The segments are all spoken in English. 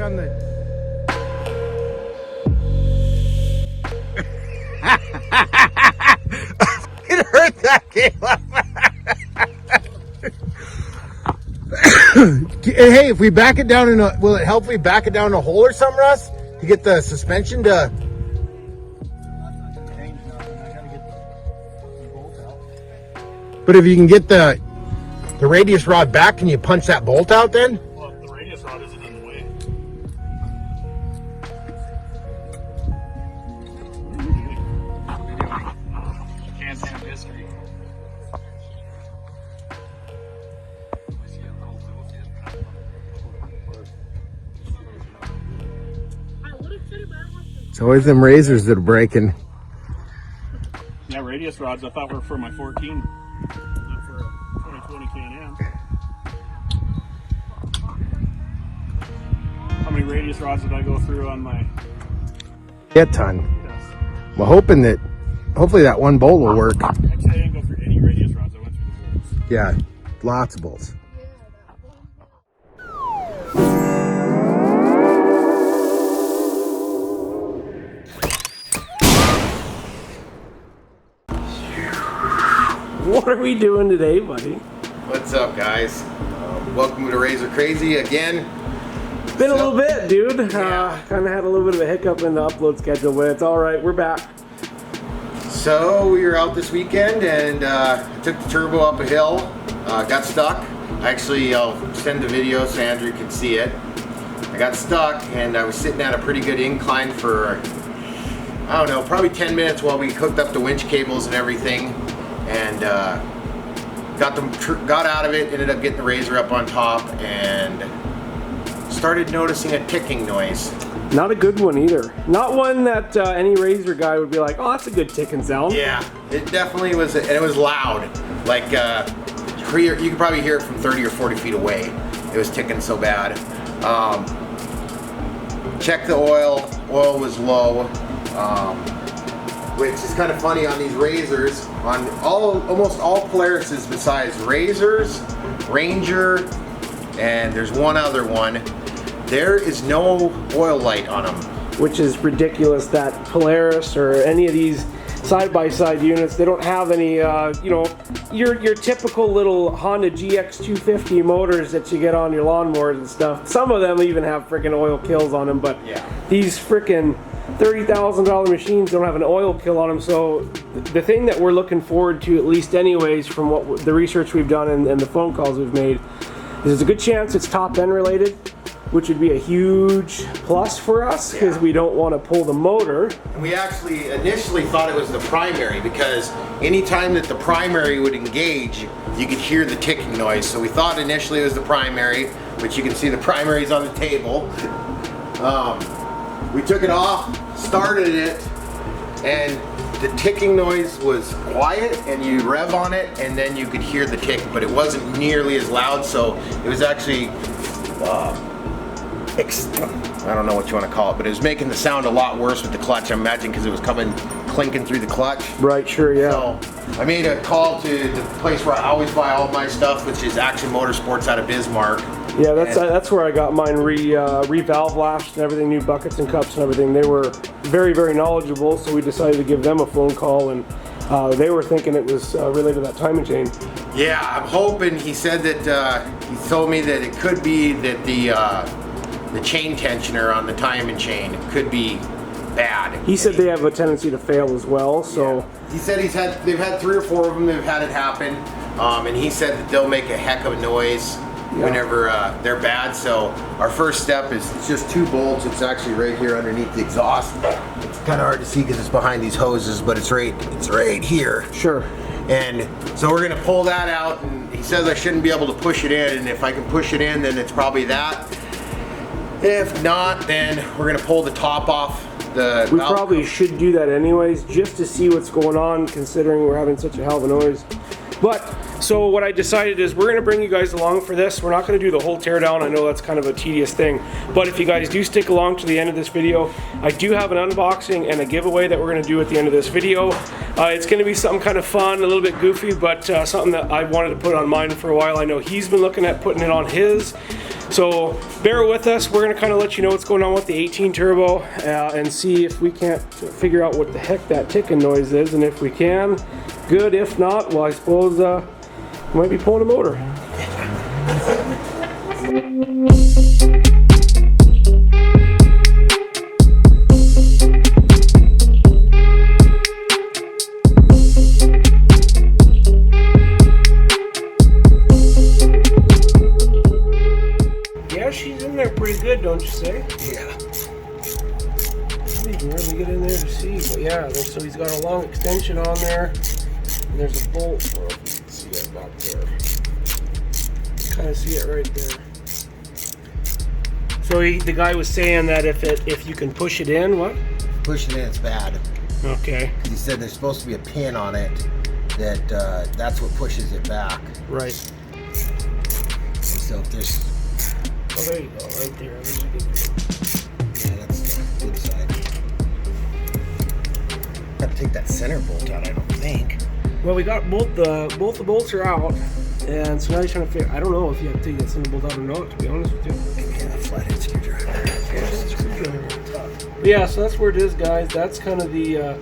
on the... It hurt that, Caleb. Hey, if we back it down in a... Will it help if we back it down in a hole or something, Russ? To get the suspension to... But if you can get the radius rod back, can you punch that bolt out then? Well, the radius rod isn't in the way. Can't stand history. It's always them razors that are breaking. Yeah, radius rods I thought were for my 14, not for a 2020 Can-Am. How many radius rods did I go through on my... A ton. Yes. Well, hopefully that one bolt will work. Actually, I didn't go through any radius rods. I went through the bolts. Yeah, lots of bolts. What are we doing today, buddy? What's up, guys? Welcome to RZR Crazy again. Been a little bit, dude. Yeah. Kind of had a little bit of a hiccup in the upload schedule, but it's all right. We're back. So we were out this weekend and took the turbo up a hill. Got stuck. Actually, I'll send the video so Andrew can see it. I got stuck and I was sitting at a pretty good incline for, I don't know, probably 10 minutes while we hooked up the winch cables and everything. And got out of it, ended up getting the RZR up on top and started noticing a ticking noise. Not a good one either. Not one that any RZR guy would be like, oh, that's a good ticking sound. Yeah, it definitely was, and it was loud. Like, you could probably hear it from 30 or 40 feet away. It was ticking so bad. Checked the oil. Oil was low. Which is kind of funny on these RZRs, on almost all Polarises besides RZRs, Ranger, and there's one other one, there is no oil light on them. Which is ridiculous that Polaris or any of these side-by-side units, they don't have any, you know, your typical little Honda GX250 motors that you get on your lawnmowers and stuff. Some of them even have freaking oil kills on them, but yeah, these freaking $30,000 machines don't have an oil kill on them. So the thing that we're looking forward to, at least anyways, from what the research we've done and the phone calls we've made, is there's a good chance it's top end related, which would be a huge plus for us because we don't want to pull the motor. And we actually initially thought it was the primary because anytime that the primary would engage, you could hear the ticking noise. So we thought initially it was the primary, which you can see the primary's on the table. We took it off, started it, and the ticking noise was quiet, and you rev on it, and then you could hear the tick, but it wasn't nearly as loud, so it was actually, I don't know what you want to call it, but it was making the sound a lot worse with the clutch, I imagine, because it was coming, clinking through the clutch. Right, sure, yeah. So I made a call to the place where I always buy all my stuff, which is Action Motorsports out of Bismarck. Yeah, that's where I got mine re-valve lashed and everything, new buckets and cups and everything. They were very, very knowledgeable, so we decided to give them a phone call, and they were thinking it was related to that timing chain. Yeah, I'm hoping. He said that he told me that it could be that the chain tensioner on the timing chain could be bad. He said they have a tendency to fail as well, so. Yeah. He said they've had 3 or 4 of them. They've had it happen, and he said that they'll make a heck of a noise whenever they're bad. So our first step is it's just 2 bolts. It's actually right here underneath the exhaust. It's kind of hard to see because it's behind these hoses, but it's right here. Sure. And so we're gonna pull that out, and he says I shouldn't be able to push it in, and if I can push it in, then it's probably that. If not, then we're gonna pull the top off the We valve. probably should do that anyways, just to see what's going on, considering we're having such a hell of a noise. But, so what I decided is we're going to bring you guys along for this. We're not going to do the whole teardown. I know that's kind of a tedious thing. But if you guys do stick along to the end of this video, I do have an unboxing and a giveaway that we're going to do at the end of this video. It's going to be something kind of fun, a little bit goofy, but something that I wanted to put on mine for a while. I know he's been looking at putting it on his. So bear with us. We're going to kind of let you know what's going on with the 18 turbo and see if we can't figure out what the heck that ticking noise is. And if we can, good. If not, well, I suppose we might be pulling a motor. She's in there pretty good, don't you say? Yeah. You can really get in there to see, but yeah, so he's got a long extension on there, and there's a bolt. Oh, you can see it back there. Kind of see it right there. So the guy was saying that if you can push it in, what? Push it in, it's bad. Okay. He said there's supposed to be a pin on it that's what pushes it back. Right. So if there's Oh, there you go, right there. yeah, that's the good side. Got to take that center bolt out, I don't think. Well, we got both the bolts are out, and so now you're trying to figure. I don't know if you have to take that center bolt out or not. To be honest with you. Yeah, flathead screwdriver. Yeah, so that's where it is, guys. That's kind of the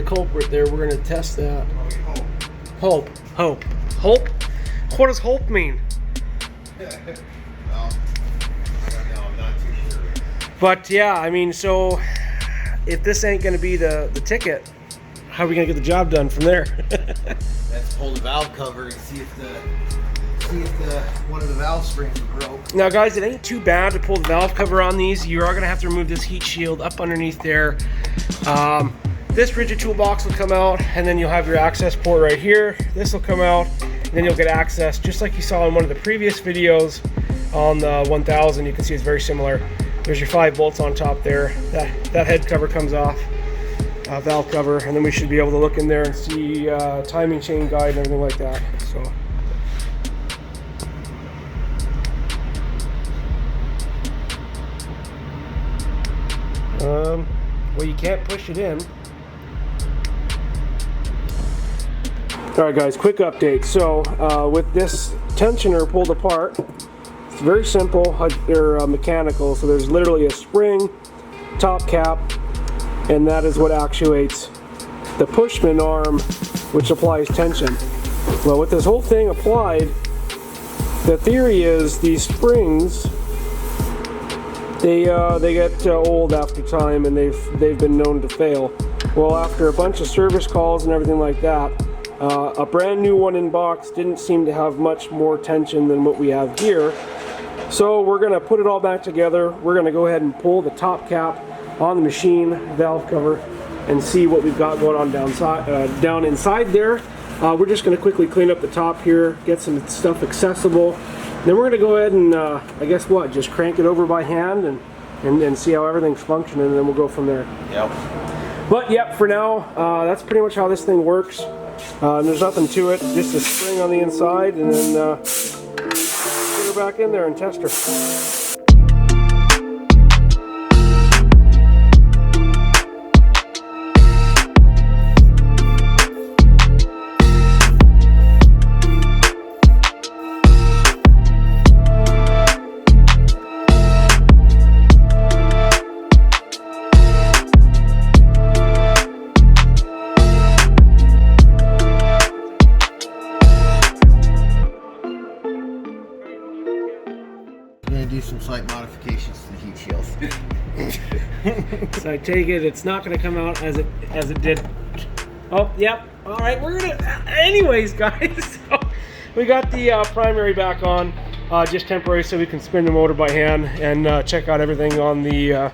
culprit there. We're gonna test that. Hope. What does hope mean? But yeah, I mean, so if this ain't going to be the ticket, how are we going to get the job done from there? Let's pull the valve cover and see if one of the valve springs are broke. Now, guys, it ain't too bad to pull the valve cover on these. You are going to have to remove this heat shield up underneath there. This rigid toolbox will come out, and then you'll have your access port right here. This will come out, and then you'll get access, just like you saw in one of the previous videos on the 1000. You can see it's very similar. There's your 5 bolts on top there. That head cover comes off, valve cover, and then we should be able to look in there and see timing chain guide and everything like that. So, well, you can't push it in. All right, guys, quick update. So, with this tensioner pulled apart, it's very simple, they're mechanical, so there's literally a spring, top cap, and that is what actuates the pushman arm, which applies tension. Well, with this whole thing applied, the theory is these springs, they get old after time, and they've been known to fail. Well, after a bunch of service calls and everything like that, a brand new one in box didn't seem to have much more tension than what we have here. So we're going to put it all back together. We're going to go ahead and pull the top cap on the machine, valve cover, and see what we've got going on down inside there. We're just going to quickly clean up the top here, get some stuff accessible. Then we're going to go ahead and, I guess what, just crank it over by hand and see how everything's functioning, and then we'll go from there. Yep. But yep, for now, that's pretty much how this thing works. There's nothing to it, just a spring on the inside, and then put her back in there and test her. Do some slight modifications to the heat shield. So I take it it's not going to come out as it did. Oh, yep. All right, we're gonna. Anyways, guys, so we got the primary back on, just temporary, so we can spin the motor by hand and check out everything on the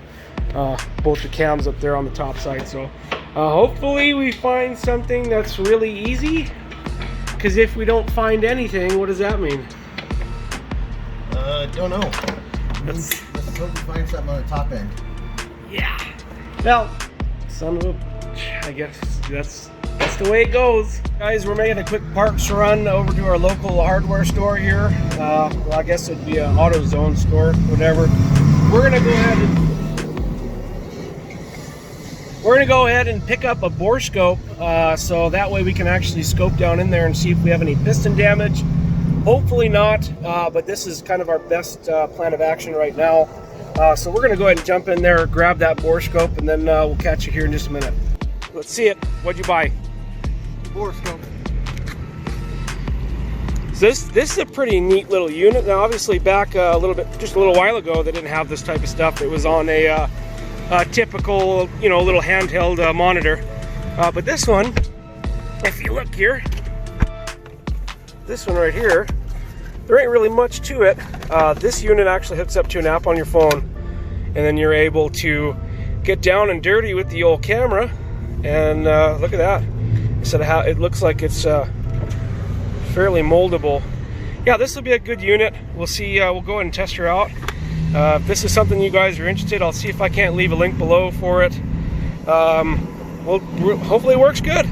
both the cams up there on the top side. So hopefully we find something that's really easy. Because if we don't find anything, what does that mean? Don't know. Let's hope we find something on the top end. Yeah. Well, son of a, I guess that's the way it goes. Guys, we're making a quick parks run over to our local hardware store here. Well, I guess it'd be an AutoZone store, whatever. We're gonna go ahead and pick up a borescope, so that way we can actually scope down in there and see if we have any piston damage, Hopefully not, but this is kind of our best plan of action right now. So we're gonna go ahead and jump in there, grab that borescope, and then we'll catch you here in just a minute. Let's see it. What'd you buy? Borescope. So this is a pretty neat little unit. Now, obviously, back just a little while ago, they didn't have this type of stuff. It was on a typical, little handheld monitor. But this one, if you look here, this one right here, there ain't really much to it. This unit actually hooks up to an app on your phone, and then you're able to get down and dirty with the old camera. And look at that. Instead of how it looks like it's fairly moldable. Yeah, this will be a good unit. We'll see. We'll go ahead and test her out. If this is something you guys are interested, I'll see if I can't leave a link below for it. Hopefully it works good.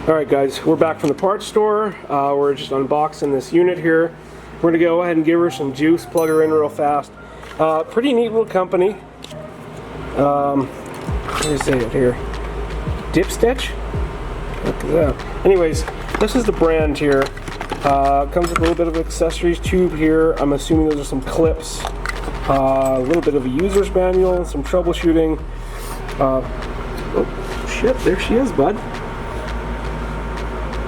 All right, guys, we're back from the parts store. We're just unboxing this unit here. We're gonna go ahead and give her some juice, plug her in real fast. Pretty neat little company. Let me say it here. Dip Stitch? Look at that. Anyways, this is the brand here. Comes with a little bit of accessories tube here. I'm assuming those are some clips. A little bit of a user's manual, some troubleshooting. Oh, shit, there she is, bud.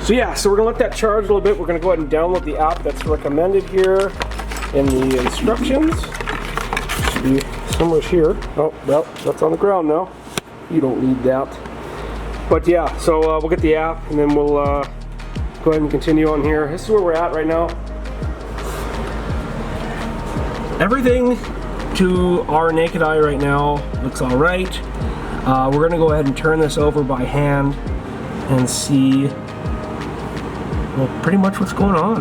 So yeah, so we're gonna let that charge a little bit. We're gonna go ahead and download the app that's recommended here in the instructions. Should be somewhere here. Oh, well, that's on the ground now. You don't need that. But yeah, so we'll get the app and then we'll go ahead and continue on here. This is where we're at right now. Everything to our naked eye right now looks all right. We're gonna go ahead and turn this over by hand and see, well, pretty much what's going on.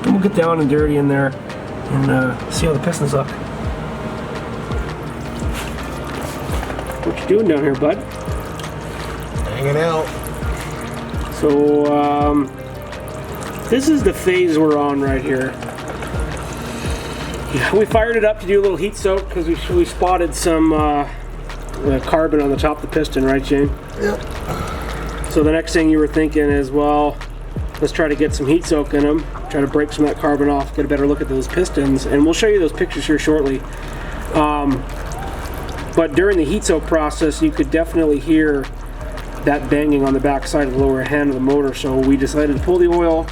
Then we'll get down and dirty in there and see how the pistons look. What you doing down here, bud? Hanging out. So this is the phase we're on right here. We fired it up to do a little heat soak because we spotted some carbon on the top of the piston, right, Shane? Yep. So the next thing you were thinking is, well, let's try to get some heat soak in them, try to break some of that carbon off, get a better look at those pistons, and we'll show you those pictures here shortly. But during the heat soak process, you could definitely hear that banging on the back side of the lower hand of the motor, so we decided to pull the oil.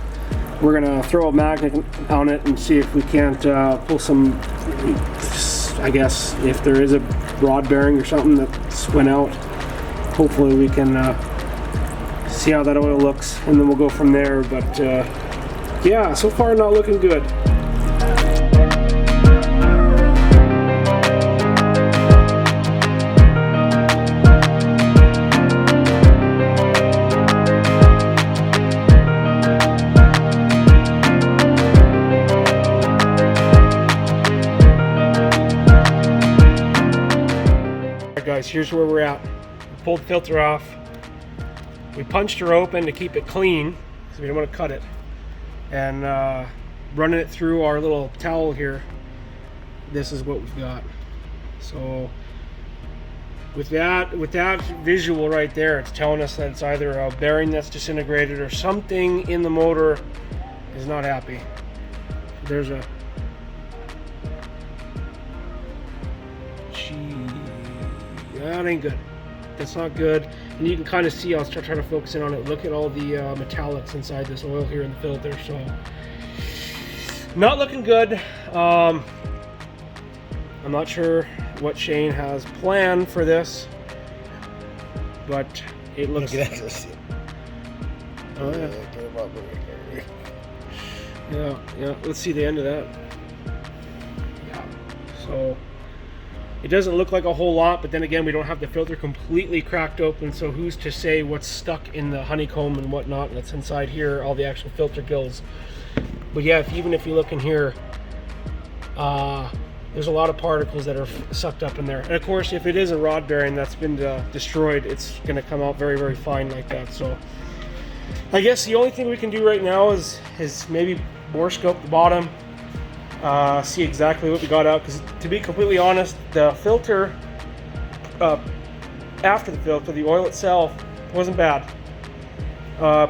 We're gonna throw a magnet on it and see if we can't pull some, I guess, if there is a rod bearing or something that's went out. Hopefully we can see how that oil looks, and then we'll go from there. But yeah, so far not looking good. Guys, here's where we're at. We pulled the filter off. We punched her open to keep it clean, so we don't want to cut it. And running it through our little towel here, this is what we've got. So with that visual right there, it's telling us that it's either a bearing that's disintegrated or something in the motor is not happy. There's a that ain't good. That's not good. And you can kind of see, I'll start trying to focus in on it. Look at all the metallics inside this oil here in the filter. So not looking good. I'm not sure what Shane has planned for this, but it looks. You can actually see it. Oh yeah. Yeah. Let's see the end of that. Yeah. So. It doesn't look like a whole lot, but then again, we don't have the filter completely cracked open, so who's to say what's stuck in the honeycomb and whatnot that's inside here, all the actual filter gills. But yeah, even if you look in here, there's a lot of particles that are sucked up in there. And of course, if it is a rod bearing that's been destroyed, it's going to come out very, very fine like that. So I guess the only thing we can do right now is maybe borescope the bottom. See exactly what we got out, because to be completely honest, the filter after the filter, the oil itself wasn't bad.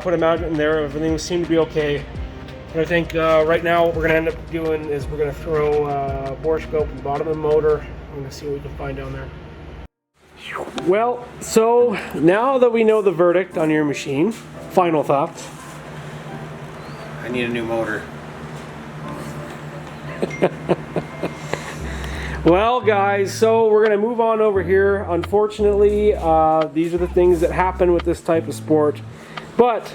Put a magnet in there, everything seemed to be okay. I think right now what we're going to end up doing is we're going to throw a borescope in the bottom of the motor. I'm going to see what we can find down there. Well, so now that we know the verdict on your machine, final thoughts. I need a new motor. Well, guys, so we're going to move on over here. Unfortunately, these are the things that happen with this type of sport. But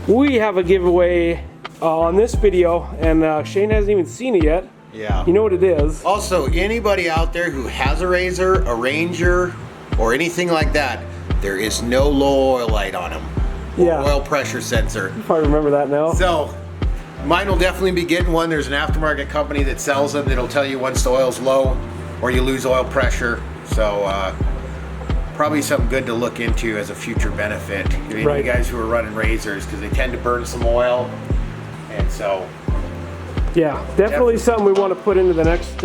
we have a giveaway on this video, and Shane hasn't even seen it yet. Yeah. You know what it is. Also, anybody out there who has a RZR, a Ranger, or anything like that, there is no low oil light on them. Yeah. Oil pressure sensor. If I remember that now. So, mine will definitely be getting one. There's an aftermarket company that sells them that'll tell you once the oil's low or you lose oil pressure. So, probably something good to look into as a future benefit. You Right. guys who are running RZRs, because they tend to burn some oil. And so, Yeah, definitely something we want to put into the next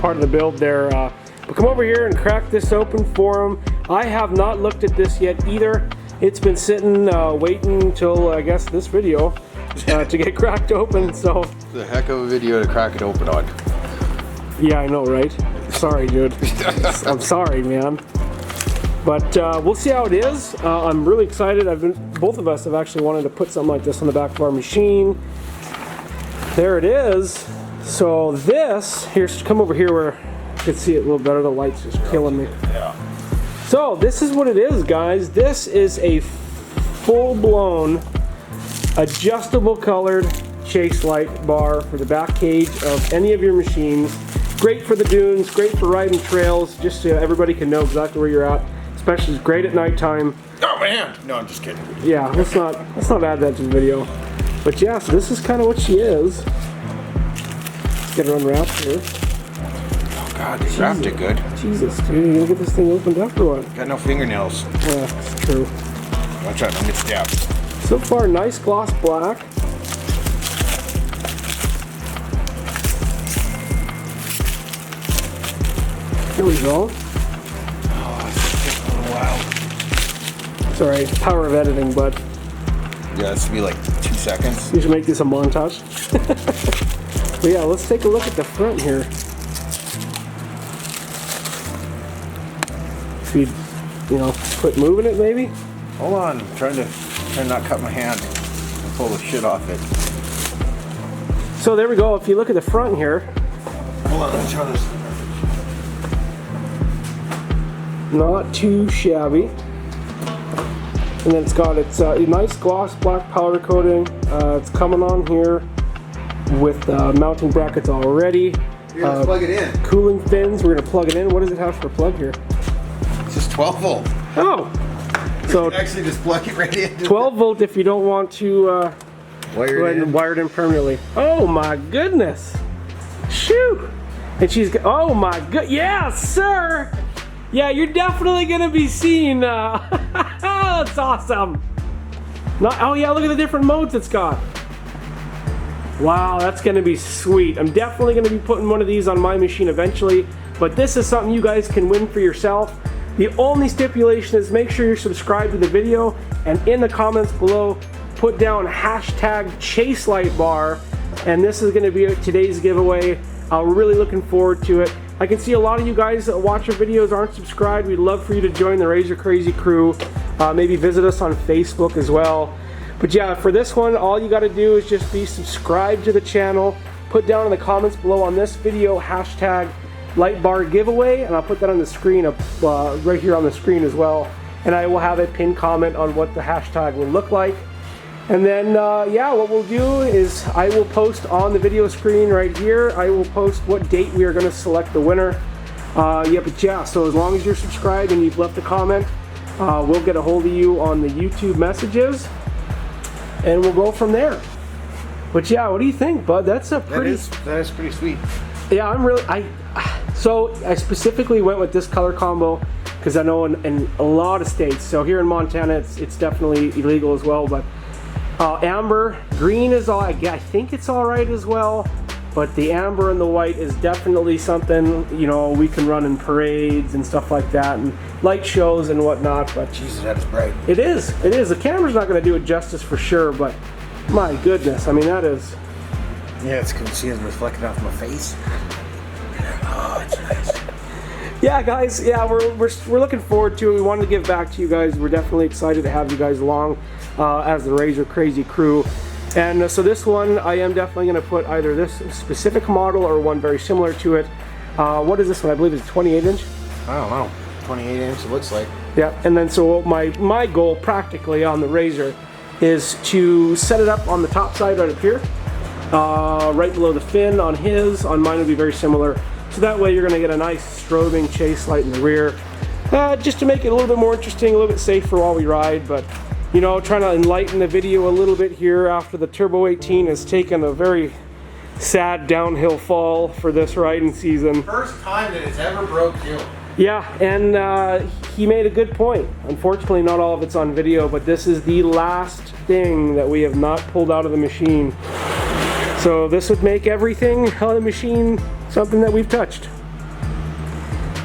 part of the build there. But come over here and crack this open for him. I have not looked at this yet either. It's been sitting, waiting until I guess this video to get cracked open. So it's a heck of a video to crack it open on. yeah, I know, right? Sorry, dude. I'm sorry, man. But we'll see how it is. I'm really excited. Both of us have actually wanted to put something like this on the back of our machine. There it is. So this, come over here where you can see it a little better. The light's just killing me. Yeah. So this is what it is, guys. This is a full-blown adjustable colored chase light bar for the back cage of any of your machines. Great for the dunes, great for riding trails, just so everybody can know exactly where you're at. Especially great at nighttime. Oh man! No, I'm just kidding. Yeah, let's not add that to the video. But yeah, so this is kind of what she is. Let's get her unwrapped here. Oh god, they wrapped it good. Jesus, dude, you gonna get this thing opened up or what? Got no fingernails. Yeah, it's true. Watch out, don't get stabbed. So far, nice gloss black. Here we go. It's alright, power of editing, bud. Yeah, this will be like 2 seconds. You should make this a montage. But yeah, let's take a look at the front here. If you know, quit moving it maybe. Hold on, I'm trying to not cut my hand and pull the shit off it. So there we go. If you look at the front here, Hold on, let me try this. not too shabby. And then it's got its nice gloss black powder coating. It's coming on here with mounting brackets already. Here, let's plug it in. Cooling fins. We're gonna plug it in. What does it have for a plug here? It's just 12 volt. Oh, so You can actually just plug it right in. 12 volt if you don't want to go ahead and wire it in permanently. Oh my goodness! Shoot! And she's oh my good, yeah, sir. Yeah, you're definitely gonna be seeing. That's awesome. Oh yeah, look at the different modes it's got. Wow, that's gonna be sweet. I'm definitely gonna be putting one of these on my machine eventually, but this is something you guys can win for yourself. The only stipulation is make sure you're subscribed to the video, and in the comments below, put down hashtag chase light bar, and this is gonna be today's giveaway. I'm really looking forward to it. I can see a lot of you guys that watch our videos aren't subscribed. We'd love for you to join the RZR Crazy crew. Maybe visit us on Facebook as well. But yeah, for this one, all you gotta do is just be subscribed to the channel. Put down in the comments below on this video, hashtag light bar giveaway, and I'll put that on the screen, right here on the screen as well. And I will have a pinned comment on what the hashtag will look like. And then, yeah, what we'll do is I will post on the video screen right here, I will post what date we are going to select the winner. Yeah, but yeah, so as long as you're subscribed and you've left a comment, we'll get a hold of you on the YouTube messages, and we'll go from there. But yeah, what do you think, bud? That's a pretty... That is pretty sweet. Yeah, I'm really... So I specifically went with this color combo because I know in a lot of states, so here in Montana it's definitely illegal as well, but amber, green is all, I think it's all right as well, but the amber and the white is definitely something, you know, we can run in parades and stuff like that, and light shows and whatnot, but Jesus, that is bright. it is. The camera's not going to do it justice for sure, but My goodness, I mean, that is... Yeah, it's because see it reflecting off my face. Oh, it's nice. Yeah, guys, yeah, we're looking forward to it. We wanted to give back to you guys. We're definitely excited to have you guys along as the RZR Crazy crew. And so this one, I am definitely going to put either this specific model or one very similar to it. What is this one? I believe it's 28 inch. I don't know. 28 inch it looks like. Yeah, and then so my goal practically on the RZR is to set it up on the top side right up here, right below the fin on his. On mine would be very similar. So that way you're going to get a nice strobing chase light in the rear, just to make it a little bit more interesting, a little bit safer while we ride. But you know, trying to enlighten the video a little bit here after the Turbo 18 has taken a very sad downhill fall for this riding season. First time that it's ever broke too. Yeah, and he made a good point. Unfortunately, not all of it's on video, but this is the last thing that we have not pulled out of the machine. So this would make everything on the machine something that we've touched.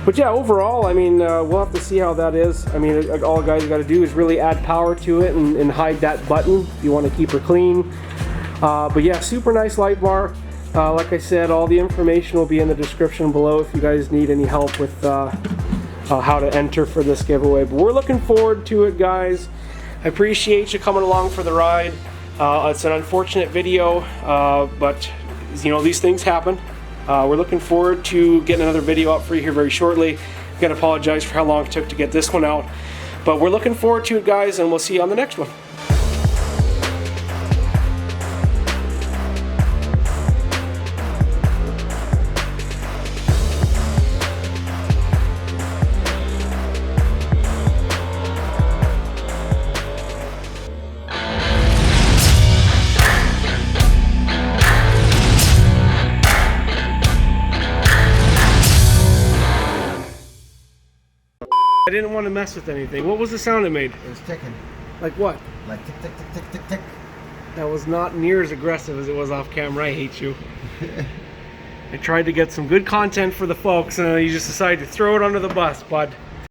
But yeah, overall, I mean, we'll have to see how that is. I mean, all guys got to do is really add power to it and hide that button if you want to keep her clean. But yeah, super nice light bar. Like I said, all the information will be in the description below if you guys need any help with how to enter for this giveaway. But we're looking forward to it, guys. I appreciate you coming along for the ride. It's an unfortunate video, but you know, these things happen. We're looking forward to getting another video up for you here very shortly. I'm gonna apologize for how long it took to get this one out, but we're looking forward to it, guys, and we'll see you on the next one. I didn't want to mess with anything. What was the sound it made? It was ticking. Like what? Like tick, tick, tick, tick, tick, tick. That was not near as aggressive as it was off camera. I hate you. I tried to get some good content for the folks and you just decided to throw it under the bus, bud.